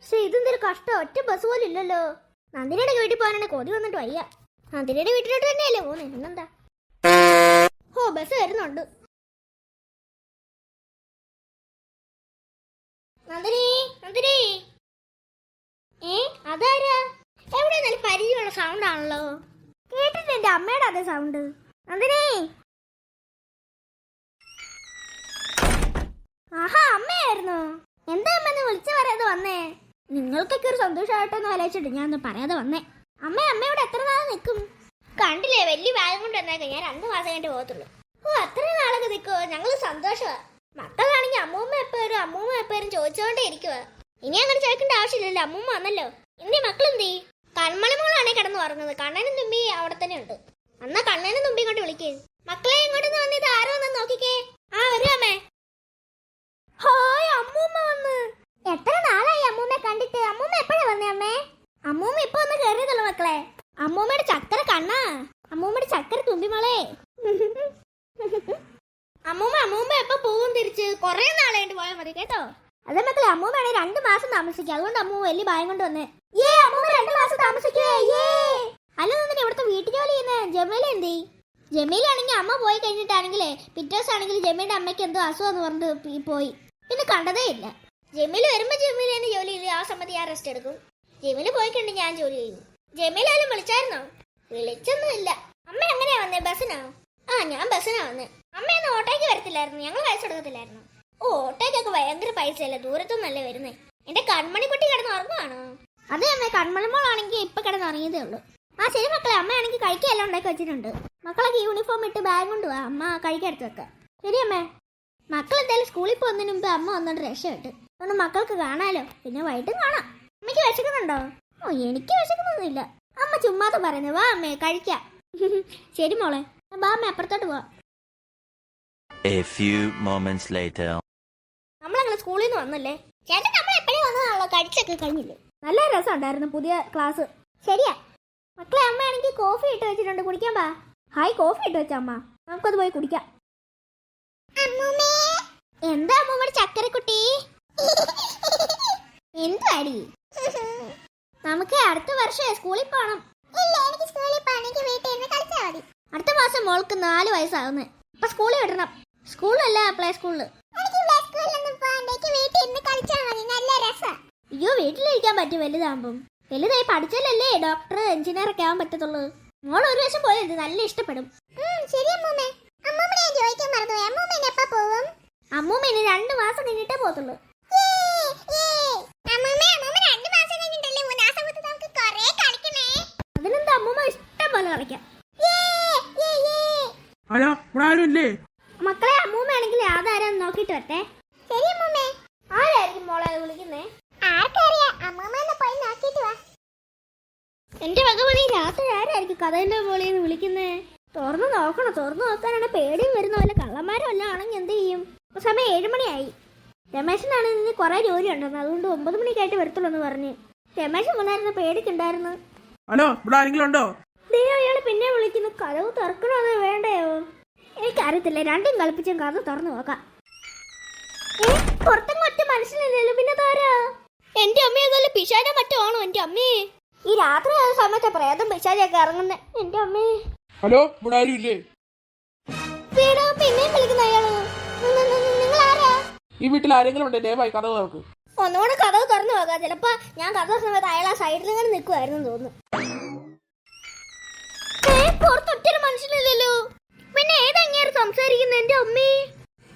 പക്ഷെ ഇതെന്തൊരു കഷ്ടം, ഒറ്റ ബസ് പോലും ഇല്ലല്ലോ. നന്ദിനിയുടെ വീട്ടിൽ പോകാനാണ് കൊതി വന്നിട്ട് വയ്യ. നന്ദിനിയുടെ വീട്ടിലോട്ട് തന്നെയല്ലേ പോകുന്നത്, പിന്നെന്താ. ഓ ബസ് വരുന്നുണ്ട്. നന്ദിനി, നന്ദിനി. അതാരാ? എവിടെ നല്ല പരിചയമുള്ള സൗണ്ട് ആണല്ലോ. കേട്ടിട്ട് എന്റെ അമ്മയുടെ അതേ സൗണ്ട്. നന്ദിനി. ആഹാ, അമ്മയായിരുന്നു. എന്താ അമ്മ വിളിച്ചു പറയാതെ വന്നേ? നിങ്ങൾക്കൊക്കെ ഒരു സന്തോഷമായിട്ടൊന്നും ആലോചിച്ചിട്ട് ഞാൻ ഒന്ന് പറയാതെ വന്നേ. അമ്മയോട് എത്ര നാൾ നിൽക്കും? കണ്ടില്ലേ, വലിയ ബാഗ് കൊണ്ട് വന്നേക്കാം. ഞാൻ 2 മാസം കഴിഞ്ഞിട്ട് പോകത്തുള്ളൂ. ഓ, അത്ര നാളൊക്കെ നിൽക്കുമോ? ഞങ്ങൾ സന്തോഷമാ. മക്കളാണെങ്കിൽ അമ്മൂമ്മ എപ്പോഴും ചോദിച്ചോണ്ടേ ഇരിക്കുക. ഇനി അങ്ങനെ ചോദിക്കേണ്ട ആവശ്യമില്ലല്ലോ, അമ്മൂമ്മ വന്നല്ലോ. ഇനി മക്കളെന്തീ? കൺമണിമോളാണേ കിടന്നു പറഞ്ഞത്. കണ്ണനും തുമ്പി അവിടെ തന്നെ ഉണ്ട്. എന്നാ കണ്ണനും തുമ്പി ഇങ്ങോട്ട് വിളിക്കേ. മക്കളെ ഇങ്ങോട്ടൊന്ന് വന്നിത് ആരോ ഒന്ന് നോക്കിക്കേ. ആ വരൂ അമ്മേ. ഹായ്, അമ്മൂമ്മ വന്ന്. എത്ര നാളായി അമ്മൂമ്മ കണ്ടിട്ട്. അമ്മൂമ്മ എപ്പോഴാ വന്നേ അമ്മേ? അമ്മൂമ്മ ഇപ്പൊ ഒന്ന് കയറിയതുള്ളൂ മക്കളെ. അമ്മൂമ്മയുടെ ചക്കര കണ്ണാ, അമ്മൂമ്മയുടെ ചക്കര തുമ്പിമോളെ. അമ്മൂമ്മ എപ്പോ പോവും തിരിച്ച്? കൊറേ നാളായിട്ട് പോയാൽ മതി കേട്ടോ. അതെ മക്കളെ, അമ്മൂമ്മയാണെങ്കിൽ 2 മാസം താമസിക്കുക. അതുകൊണ്ട് അമ്മൂമ്മ വലിയ ഭയം കൊണ്ട് വന്നേ. അമ്മൂമ്മ 2 മാസം താമസിക്കേ. അല്ല തന്നെ ഇവിടുത്തെ വീട്ടു ജോലി ചെയ്യുന്ന ജമീല എന്തേ? ജമീലാണെങ്കിൽ അമ്മ പോയി കഴിഞ്ഞിട്ടാണെങ്കിലേ പിറ്റേ ദിവസം ആണെങ്കിൽ ജമീലിന്റെ അമ്മയ്ക്ക് എന്തോ അസുഖം പറഞ്ഞിട്ട് പോയി. പിന്നെ കണ്ടതേ ഇല്ല. ജമീൽ വരുമ്പോ ജമീലിന് ജോലി ഇല്ല, ആ സമയത്ത് ഞാൻ റെസ്റ്റ് എടുക്കും. ജമീല് പോയിട്ടുണ്ട്, ഞാൻ ജോലി ചെയ്യും. ജമീലായാലും വിളിച്ചായിരുന്നോ? വിളിച്ചൊന്നും ഇല്ല. അമ്മ എങ്ങനെയാ വന്നേ? ബസ്സിനോ? ആ, ഞാൻ ബസ്സിനാ വന്നേ. അമ്മയൊന്നും ഓട്ടോയ്ക്ക് വരത്തില്ലായിരുന്നു, ഞങ്ങൾ പൈസ കൊടുക്കത്തില്ലായിരുന്നു. ഓ, ഓട്ടോയ്ക്കൊക്കെ ഭയങ്കര പൈസയല്ലേ, ദൂരത്തൊന്നല്ലേ വരുന്നേ. എന്റെ കൺമണിക്കുട്ടി കിടന്ന് ഉറങ്ങുവാണോ? അതെ അമ്മ, കൺമണിമോളാണെങ്കിൽ ഇപ്പൊ കിടന്ന് ഉറങ്ങിയതേ ഉള്ളൂ. ആ ശരി മക്കളെ, അമ്മയാണെങ്കിൽ കഴിക്കുകയെല്ലാം ഉണ്ടാക്കി വെച്ചിട്ടുണ്ട്. മക്കളൊക്കെ യൂണിഫോം ഇട്ട് ബാഗ് കൊണ്ടുപോവാ, അമ്മ കഴിക്കെടുത്ത് വെക്ക. ശരി അമ്മേ. മക്കൾ എന്തായാലും സ്കൂളിൽ പോകുന്നതിന് മുമ്പ് അമ്മ വന്നിട്ട് രക്ഷപ്പെട്ട്. അതുകൊണ്ട് മക്കൾക്ക് കാണാലോ, പിന്നെ വൈകിട്ടും കാണാം. അമ്മയ്ക്ക് വിശക്കുന്നുണ്ടോ? ഓ, എനിക്ക് വിശക്കുന്നൊന്നുമില്ല. അമ്മ ചുമ്മാതെ പറയുന്നത്. വാ അമ്മേ, കഴിക്കാം. ശരി മോളെ, ബാ അമ്മ, അപ്പുറത്തോട്ട് പോവാ. നമ്മളങ്ങനെ സ്കൂളിൽ നിന്ന് വന്നല്ലേ ചേട്ടൻ? നമ്മൾ എപ്പോഴും വന്നതാണല്ലോ, കഴിച്ചൊക്കെ കഴിഞ്ഞില്ലേ? നല്ല രസം ഉണ്ടായിരുന്നു പുതിയ ക്ലാസ്. ശരിയാ മക്കളെ, അമ്മയാണെങ്കിൽ കോഫി ഇട്ട് വെച്ചിട്ടുണ്ട്, കുടിക്കാൻ പാ. ഹായ്, കോഫി ഇട്ട് വെച്ച അമ്മ, നമുക്കത് പോയി കുടിക്കാം. എന്താ അമ്മൂമ്മയുടെ ചക്കരക്കുട്ടി? എന്താടി? നമുക്ക് അടുത്ത വർഷം സ്കൂളിൽ പോകണം. അടുത്ത മാസം മോൾക്ക് 4 വയസ്സാകുന്നേ. അപ്പൊ സ്കൂളിൽ വിടണം. സ്കൂളല്ല, പ്ലേ സ്കൂളില്. അയ്യോ, വീട്ടിലിരിക്കാൻ പറ്റും വലുതാകുമ്പം. വലുതായി പഠിച്ചാലല്ലേ ഡോക്ടർ എഞ്ചിനീയർ ഒക്കെ ആവാൻ പറ്റത്തുള്ളൂ. മോൾ ഒരു വർഷം പോയത് നല്ല ഇഷ്ടപ്പെടും. അമ്മൂമ്മ ഇനി 2 മാസം കഴിഞ്ഞിട്ടേ പോകത്തുള്ളൂ. അതിനെന്താ, അമ്മൂമ്മ ഇഷ്ടം പോലെ കളിക്കാം. മക്കളെ, അമ്മൂമ്മയാണെങ്കിൽ ആധാരം നോക്കിട്ട് വരട്ടെ. ശരി അമ്മൂമ്മേ. ആരായിരിക്കും മോളെ വിളിക്കുന്നേ? എന്റെ ഭഗവതി, രാത്രി ആരായിരിക്കും കഥന്റെ മോളിന്ന് വിളിക്കുന്നേ? തുറന്നു നോക്കാനാണ് പേടിയും വരുന്ന പോലെ. കള്ളന്മാരും എല്ലാം ആണെങ്കിൽ എന്ത് ചെയ്യും? സമയം 7 മണിയായി. രമേശനാണ് ഇന്ന് കുറെ ജോലി ഉണ്ടെന്ന്, അതുകൊണ്ട് 9 മണിക്കായിട്ട് വരത്തുള്ളൂ എന്ന് പറഞ്ഞ്. രമേശൻ വന്നായിരുന്നു, പേടിക്കുണ്ടായിരുന്നു. ഹലോ, ഇവിടെ ആരെങ്കിലും ഉണ്ടോ? അയാള് പിന്നെ വിളിക്കുന്നു. കഥവ് തുറക്കണോ അതോ വേണ്ടയോ? എനിക്കറിയത്തില്ല. രണ്ടും കളിപ്പിച്ചും കഥ തുറന്നു നോക്കാം. പുറത്തെങ്ങും ഒറ്റ മനസ്സിലില്ലല്ലോ, പിന്നെ താരാ? എന്റെ അമ്മ ഏതായാലും പിശാച മറ്റോ ആണോ? എന്റെ അമ്മേ, ഈ രാത്രി ആയ സമയത്ത് പ്രേതം പിശാചൊക്കെ ഇറങ്ങുന്നേ. എന്റെ അമ്മേ. ഹലോ, ഇവിടെ ആരും ഇല്ലേ? പിന്നെയും വിളിക്കുന്ന അയാള്. നിങ്ങൾ ആരാ? ഈ വീട്ടിൽ ആരെങ്കിലും ഉണ്ടോ? ദയവായി കഥ തുറക്ക്. ഒന്നുകൂടെ കഥവ് തുറന്നു നോക്കാം. ചിലപ്പോ ഞാൻ കഥ സമയത്ത് അയാൾ ആ സൈഡിൽ ഇങ്ങനെ നിൽക്കുമായിരുന്നു തോന്നുന്നു. പുറത്തൊറ്റൊരു മനുഷ്യനില്ലല്ലോ, പിന്നെ ഏതെങ്ങനെ സംസാരിക്കുന്ന? എന്റെ അമ്മേ,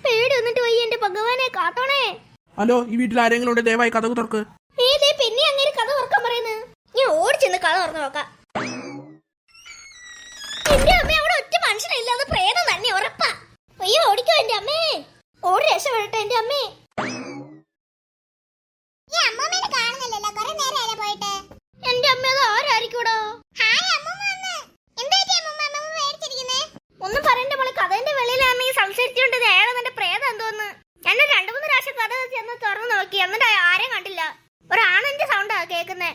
പേടി വന്നിട്ട് വയ്യ. എന്റെ ഭഗവാനെ കാത്തോണേ. ഹലോ, ഈ വീട്ടിൽ ആരെങ്കിലും ഉണ്ട്? ദയവായി കഥ തുറക്ക്. പിന്നെ അങ്ങനെ കഥ തുറക്കാൻ പറയുന്നത്? ഞാൻ ഓടിച്ചെന്ന് കഥ തുറന്നു നോക്കാം. എന്റെ അമ്മ, അവിടെ ഒറ്റ മനുഷ്യനില്ല, അത് പ്രേതം തന്നെ ഉറപ്പാ. അയ്യോ, ഓടിക്കോ എന്റെ അമ്മേ, ഓടി രക്ഷപ്പെടട്ടെ എന്റെ അമ്മേ. എന്റെ അമ്മ, അത് ആരായിരിക്കൂടോ? ഒന്നും പറയണ്ട മോളെ, കഥന്റെ വെളിയിലാണെങ്കിൽ സംസാരിച്ചോണ്ടത് അയാളെ എന്റെ പ്രേതം എന്തോന്ന്. ഞാൻ 2-3 പ്രാവശ്യം കഥ ചെന്ന് തുറന്നു നോക്കി, എന്നിട്ട് ആരെയും കണ്ടില്ല. ഒരാണിന്റെ സൗണ്ടാ കേൾക്കുന്നേ.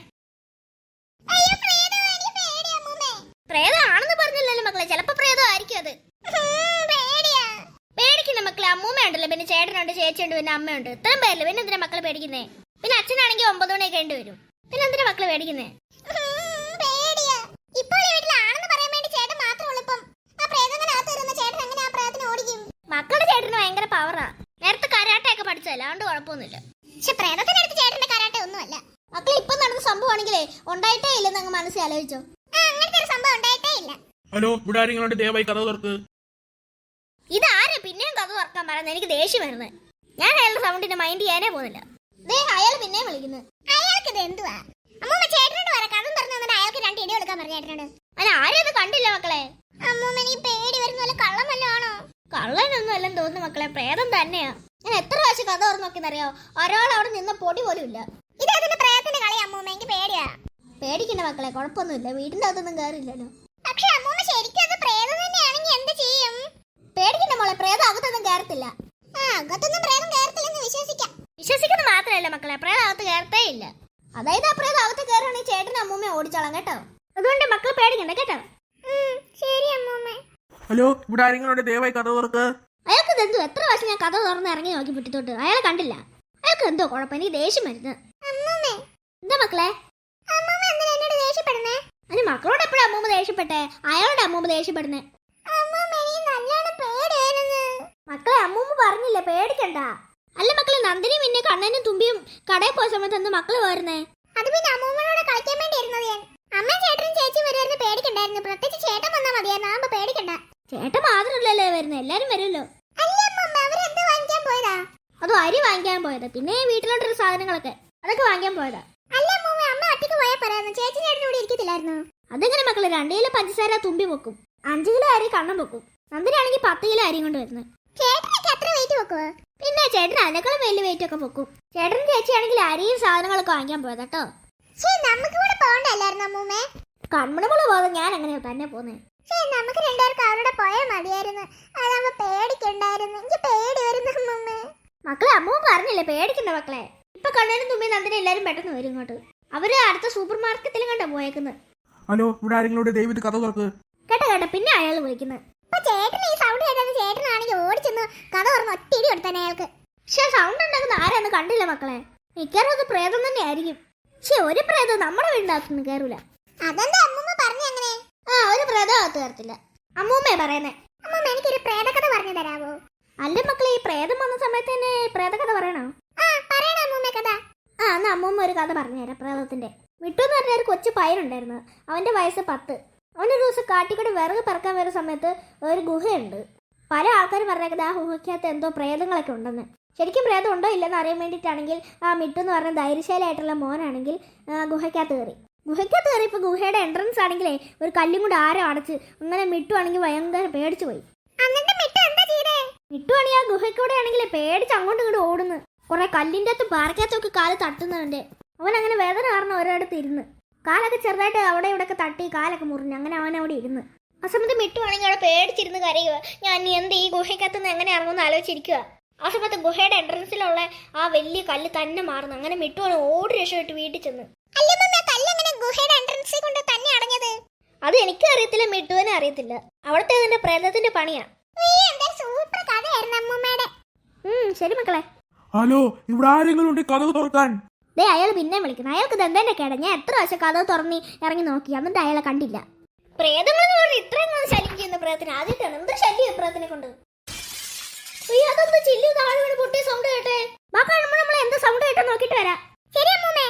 പ്രേതം ആണെന്ന് പറഞ്ഞില്ലല്ലോ മക്കളെ, ചിലപ്പോ പ്രേതം ആയിരിക്കും അത്. പേടിക്കുന്ന മക്കളെ, അമ്മൂമ്മ ഉണ്ടല്ലോ, പിന്നെ ചേട്ടനുണ്ട്, ചേച്ചിയുണ്ട്, പിന്നെ അമ്മയുണ്ട്. ഇത്രയും പേരില്ല, പിന്നെ എന്തിനാ മക്കളെ പേടിക്കുന്നേ? പിന്നെ അച്ഛനാണെങ്കിൽ 9 മണി പേടിക്കേണ്ടി വരും. പിന്നെ എന്തിനാ മക്കളെ പേടിക്കുന്നേ? പേടിയാ. ഇപ്പോൾ ഈ വീട്ടിലാണെന്ന് പറയാൻ വേണ്ടി ചേട്ടൻ മാത്രമേ ഉള്ളൂ. ഇപ്പം ആ പ്രേതത്തിനകത്ത് ഇരുന്ന ചേട്ടൻ എങ്ങനെ ആ പ്രേതത്തിനെ ഓടിക്കും? മക്കളുടെ ചേട്ടന് ഭയങ്കര പവറാ. നേരത്തെ കരാട്ടെ ഒക്കെ പഠിച്ചതല്ല, അതുകൊണ്ട് കുഴപ്പമൊന്നുമില്ല. പക്ഷെ പ്രേതത്തിനടുത്ത് ചേട്ടന്റെ കരാട്ടെ ഒന്നുമല്ല. മക്കൾ ഇപ്പം നടന്ന സംഭവമാണെങ്കിലേ ഉണ്ടായിട്ടേ ഇല്ലെന്ന് അങ്ങ് മനസ്സിൽ ആലോചിച്ചോ. അങ്ങനത്തെ ഒരു സംഭവം ഉണ്ടായിട്ടേ ഇല്ല. ഹലോ, ഇവിടെ ആരെങ്കിലും ഉണ്ട്? ദയവായി കഥ തുറക്ക്. ഇതാരെ പിന്നെയും കഥ തുറക്കാൻ പറയുന്നത്? എനിക്ക് ദേഷ്യം വരുന്നത്. ഞാൻ അയാളുടെ സൗണ്ടിന്റെ മൈൻഡ് ചെയ്യാനേ പോകുന്നില്ല. അയാൾ പിന്നെയും വിളിക്കുന്നത്. അയാൾക്ക് ഇത് എന്തുവാ? അമ്മൂമ്മ ചേട്ടനോട് പറ, കഥ പറഞ്ഞു തന്നിട്ട് അയാൾക്ക് 2 ഇടി കൊടുക്കാൻ പറഞ്ഞു ചേട്ടനോട്. അല്ല, ആരും അത് കണ്ടില്ല മക്കളെ. അമ്മൂമ്മ എനിക്ക് പേടി വരുന്ന പോലെ കള്ളം വല്ലതും ആണോ? കള്ളനൊന്നും അല്ലെന്ന് തോന്നുന്നു മക്കളെ, പ്രേതം തന്നെയാ. ഞാൻ എത്ര പ്രാവശ്യം കഥ തുറന്നു നോക്കിയെന്നറിയോ, ഒരാൾ അവിടെ നിന്ന പൊടി പോലും ഇല്ല. ഇത് അതിന്റെ പ്രേതത്തിന്റെ കളി അമ്മൂമ്മ, എനിക്ക് പേടിയാ. പേടിക്കണ്ട മക്കളെ, കുഴപ്പമൊന്നുമില്ല, വീടിന്റെ അകത്തൊന്നും കയറില്ലല്ലോ. പക്ഷെ അമ്മൂമ്മ ശരിക്കും അത് പ്രേതം തന്നെയാണെങ്കിൽ എന്ത് ചെയ്യും? പേടിക്കണ്ട മോളെ, പ്രേതം അകത്തൊന്നും കയറത്തില്ല. അകത്തൊന്നും പ്രേതം കയറത്തില്ലെന്ന് വിശ്വസിക്കാം. വിശ്വസിക്കുന്നത് മാത്രമല്ല മക്കളെ, പ്രേതം അകത്ത് കയറത്തേ ഇല്ല. അതായത് ആ പ്രേതം അകത്ത് കയറുകയാണെങ്കിൽ ചേട്ടനും അമ്മൂമ്മയെ ഓടിച്ചോളാം കേട്ടോ. അതുകൊണ്ട് മക്കൾ പേടിക്കണ്ട കേട്ടോ. ശരി അമ്മൂമ്മ. ഹലോ, ഇവിടെ ആരെങ്കിലും ഉണ്ട്? ദയവായി കഥ തുറക്ക്. അയാൾക്ക് എന്തോ എത്ര പ്രാവശ്യം ഞാൻ കഥ തുറന്ന് ഇറങ്ങി നോക്കി പിട്ടിത്തോട്ട് അയാളെ കണ്ടില്ല. അയാൾക്ക് എന്തോ കുഴപ്പം, എനിക്ക് ദേഷ്യം വരുന്നത്. എന്താ മക്കളെ? അതിന് മക്കളോട് എപ്പോഴും അമ്മൂമ്മ ദേഷ്യപ്പെട്ടെ? അയാളുടെ അമ്മൂമ്മ ദേഷ്യപ്പെടുന്നേ. മക്കളെ, അമ്മൂമ്മ പറഞ്ഞില്ലേ പേടിക്കണ്ട. അല്ല മക്കളെ, നന്ദിനി പിന്നെ കണ്ണനും തുമ്പിയും കടയിൽ പോയ സമയത്ത് എന്ത് മക്കള് പോരുന്നേ? അത് പിന്നെ അമ്മൂമ്മയോട് കളിക്കാൻ വേണ്ടി ഇരുന്നത് ഞാൻ. അമ്മ ചേട്ടനും ചേച്ചി വരുമായിരുന്നു, പേടിക്കണ്ടായിരുന്നു. പ്രത്യേകിച്ച് ചേട്ടൻ വന്നാൽ മതിയായിരുന്നു, ആകുമ്പോ പേടിക്കണ്ട. ചേട്ടൻ മാത്രമല്ലല്ലേ വരുന്നത്, എല്ലാരും വരുമല്ലോ. അതോ അരി വാങ്ങിക്കാൻ പോയതാ, പിന്നെ വീട്ടിലോട്ടൊരു സാധനങ്ങളൊക്കെ അതൊക്കെ വാങ്ങിക്കാൻ പോയതാ. അതെങ്ങനെ മക്കളെ, 2 കിലോ പഞ്ചസാര തുമ്പി വെക്കും, 5 കിലോ അരി കണ്ണം വെക്കും. നന്ദിനാണെങ്കിൽ 10 കിലോ അരിയും കൊണ്ട് വരുന്നത്. പിന്നെ ചേട്ടൻ അതിനേക്കാളും വലിയ വെയിറ്റ് ഒക്കെ വെക്കും. ചേട്ടനും ചേച്ചിയാണെങ്കിൽ അരിയും സാധനങ്ങളൊക്കെ വാങ്ങിക്കാൻ പോയതാ കേട്ടോ. കൺമണമുള്ള പോകാതെ ഞാൻ അങ്ങനെ തന്നെ പോന്നെ. നമുക്ക് 2 പേർക്ക് അവരുടെ പോയാൽ മതിയായിരുന്നു. അതാവുമ്പോ പേടിക്കണ്ടായിരുന്നു. എനിക്ക് പേടി വരുന്നു. മക്കളെ, അമ്മൂമ്മ പറഞ്ഞില്ലേ പേടിക്കണ്ട മക്കളെ. ഇപ്പൊ കണ്ണനും തുമ്പി നന്ദിനി എല്ലാരും പെട്ടെന്ന് വരും ഇങ്ങോട്ട്. അവര് അടുത്ത സൂപ്പർ മാർക്കറ്റിലും കണ്ടാ പോയേക്കുന്നത്. ഹലോ, ഇവിടെ ആരെങ്കിലും ഉണ്ട്? ദയവായി കഥ തുറക്ക്. കേട്ടോ കേട്ടോ, പിന്നെ അയാൾ വിളിക്കുന്നത്. ചേട്ടൻ ഈ സൗണ്ട് കേട്ടത് ചേട്ടനാണെങ്കിൽ ഓടിച്ചെന്ന് കഥ തുറന്ന് ഒറ്റയിടി കൊടുത്താൻ അയാൾക്ക്. പക്ഷെ സൗണ്ട് ഉണ്ടാക്കുന്ന ആരാന്ന് കണ്ടില്ല മക്കളെ. മിക്കവാറും അത് പ്രേതം തന്നെ ആയിരിക്കും. പക്ഷെ ഒരു പ്രേതം നമ്മുടെ വീടിന്റെ അകത്തൊന്നും കയറൂല. അതെന്താ അമ്മൂമ്മ പറഞ്ഞു അങ്ങനെ? ഒരു പ്രേതം അകത്ത് കയറത്തില്ല. അമ്മൂമ്മയെ പറയുന്നേ. അമ്മൂമ്മ എനിക്കൊരു പ്രേതകഥ പറഞ്ഞു തരാമോ? അല്ല മക്കളെ, ഈ പ്രേതം വന്ന സമയത്ത് തന്നെ പ്രേതകഥ പറയണോ? പറയണോ അമ്മൂമ്മ കഥ? എന്നാ അമ്മൂമ്മ ഒരു കഥ പറഞ്ഞുതരാം പ്രേതത്തിന്റെ. മിട്ടു എന്ന് പറഞ്ഞ ഒരു കൊച്ചു പയ്യനുണ്ടായിരുന്നു. അവന്റെ വയസ്സ് 10. അവനൊരു ദിവസം കാട്ടിക്കൂടെ വിറക് പറക്കാൻ വരുന്ന സമയത്ത് ഒരു ഗുഹയുണ്ട്. പല ആൾക്കാരും പറഞ്ഞേക്കുന്നത് ആ ഗുഹയ്ക്കകത്ത് എന്തോ പ്രേതങ്ങളൊക്കെ ഉണ്ടെന്ന്. ശരിക്കും പ്രേതം ഉണ്ടോ ഇല്ലെന്ന് അറിയാൻ വേണ്ടിയിട്ടാണെങ്കിൽ ആ മിട്ടു എന്ന് പറഞ്ഞ ധൈര്യശാലിയായിട്ടുള്ള മോനാണെങ്കിൽ ഗുഹയ്ക്കകത്ത് കയറി. ഇപ്പൊ ഗുഹയുടെ എൻട്രൻസ് ആണെങ്കിലേ ഒരു കല്ലും കൂടെ ആരോ അടച്ച്. അങ്ങനെ മിട്ടു ആണെങ്കിൽ ഭയങ്കര പേടിച്ചു പോയി. മിട്ടു ആണെങ്കിൽ ആ ഗുഹയ്ക്കൂടെ ആണെങ്കിൽ പേടിച്ച് അങ്ങോട്ടും ഇങ്ങോട്ട് ഓടുന്നു. കുറെ കല്ലിൻ്റെ അകത്തും പാറക്കകത്തും ഒക്കെ കാല് തട്ടുന്നുണ്ട്. അവൻ അങ്ങനെ വേദന കാരണം ഒരിടത്ത് ഇരുന്ന് കാലൊക്കെ ചെറുതായിട്ട് അവിടെ ഇവിടെയൊക്കെ തട്ടി കാലൊക്കെ മുറിഞ്ഞു. അങ്ങനെ അവൻ അവിടെ ഇരുന്ന്. ആ സമയത്ത് മിട്ടു ആണെങ്കിൽ അവിടെ പേടിച്ചിരുന്ന് കരയുക. ഞാൻ എന്ത് ഈ ഗുഹയ്ക്കകത്തുനിന്ന് എങ്ങനെ ഇറങ്ങുമെന്ന് ആലോചിച്ചിരിക്കുക. ആ സമയത്ത് ഗുഹയുടെ എൻട്രൻസിലുള്ള ആ വലിയ കല്ല് തന്നെ മാറുന്നു. അങ്ങനെ മിട്ടു ഓടി രക്ഷപ്പെട്ട് വീട്ടിൽ ചെന്ന്. അത് എനിക്ക് അറിയത്തില്ല, മിട്ടുവിനെ അറിയത്തില്ല. അവിടുത്തെ അതിന്റെ പ്രേതത്തിന്റെ പണിയാ. ശരി മക്കളെ. ഹലോ, ഇവിടെ ആരെങ്കിലും ഉണ്ട്? കഥ തുറക്കാൻ. അയാൾ പിന്നെ വിളിക്കണം. അയാൾക്ക് ദന്തന്റെ കേട. ഞാൻ എത്ര പ്രാവശ്യം കഥ തുറന്ന് ഇറങ്ങി നോക്കി, എന്നിട്ട് അയാളെ കണ്ടില്ല. പ്രേതങ്ങളെന്ന് പറഞ്ഞാൽ ഇത്രയും ശല്യം ചെയ്യുന്ന പ്രേതത്തിന് ആദ്യമായിട്ടാണ്. എന്ത് ശല്യം പ്രേതത്തിനെ കൊണ്ട്. അതൊന്ന് ചില്ലു താഴെ പൊട്ടിയ സൗണ്ട് കേട്ടെ. ബാക്കി നമ്മൾ എന്താ സൗണ്ട് കേട്ടോ നോക്കിട്ട് വരാം. ശരി അമ്മൂമ്മ.